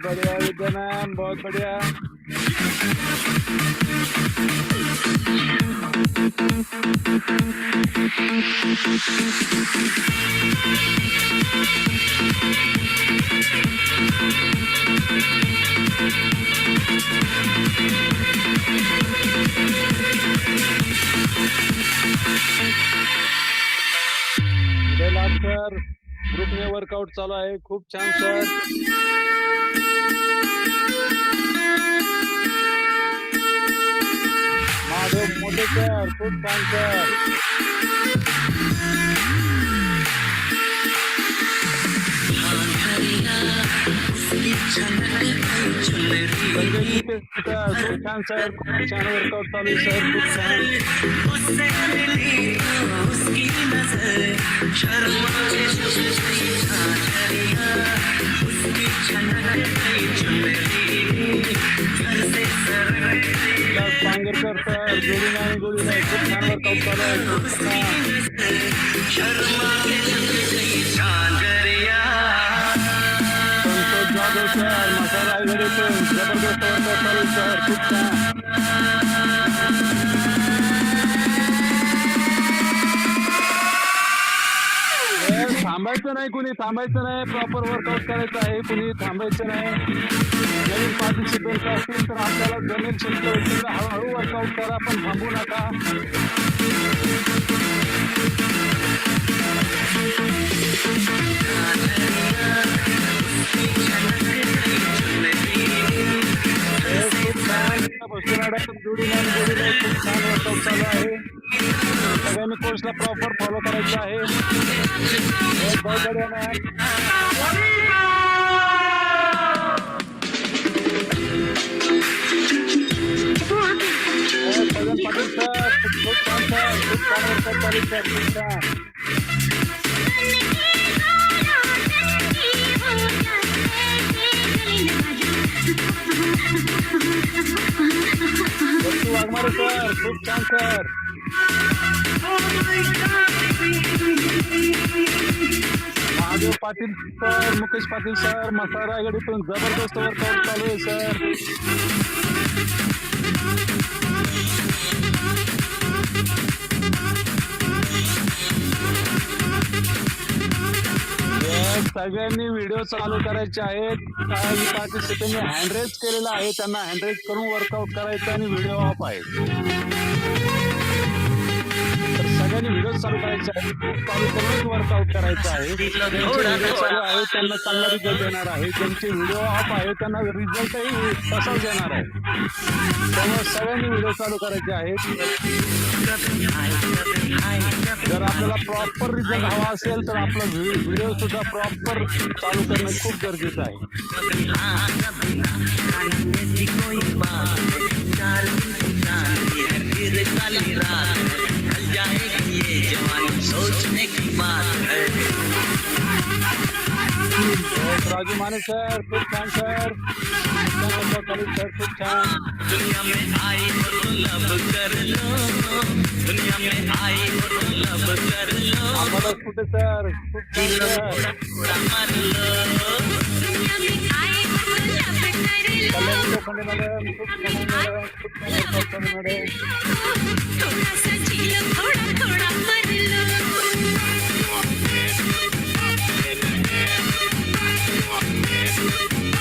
बढ़िया विद्या बहुत बढ़िया। सर ग्रुप में वर्कआउट चालू आहे, खूप छान सर। माधव मोठे सर, खूप छान सर। खूप छान सर, खूप छान वर्कआउट चालू आहे सर, खूप छान। पांगरकर सर जोडी नाही खूप छान वर्कआउट चालू आहे, खूप संतोष जाधव सर मसाला रायगडीतून जबरदस्त वर्कआउट चालू सर, खूप छान। थांबायचं नाही, कुणी थांबायचं नाही, प्रॉपर वर्कआउट करायचं आहे, कुणी थांबायचं नाही। नवीन पार्टिसिपेंट असतील तर आपल्याला जमेल शक्य होईल तर हळूहळू वर्कआउट करा, पण थांबू नका। खूप छान वर्कआउट चालू आहे, सगळ्यांनी कोर्सला प्रॉपर फॉलो करायचं आहे। पाटील सर खूप छान सर, खूप छान वर्कआउट चालू सर, खूप छान। वाघमारे सर खूप छान sir. Mahadev Patil sir, Mukesh Patil sir मसाला रायगडीतून जबरदस्त वर्कआउट चालू आहे सर। सगळ्यांनी व्हिडिओ चालू करायचे आहेत। काही पार्टिसिपेंटने हँड रेज केलेला आहे, त्यांना हँड रेज करून वर्कआउट करायचं आणि व्हिडिओ ऑफ आहे, तर सगळ्यांनी व्हिडिओ चालू करायचे आहे, चालू करूनच वर्कआउट करायचं आहे। व्हिडिओ चालू आहे त्यांना चांगला रिझल्ट येणार आहे, ज्यांचे व्हिडिओ ऑफ आहे त्यांना रिझल्टही तसाच येणार आहे, त्यामुळे सगळ्यांनी व्हिडिओ चालू करायचे आहेत। जर आपल्याला प्रॉपर रिझल्ट हवा असेल तर आपला व्हिडिओ सुद्धा प्रॉपर चालू करणं खूप गरजेचं आहे। राजू माने सर खूप छान सर, सर खूप छान। दुनिया में आई हो लब कर लो, दुनिया में आई हो लब कर लो, आम्हाला कुठे सर खूप छान सर। दुनिया में आई हो लब कर लो, खूप छान मॅडम, खूप छान मॅडम, थोडासा झील थोडा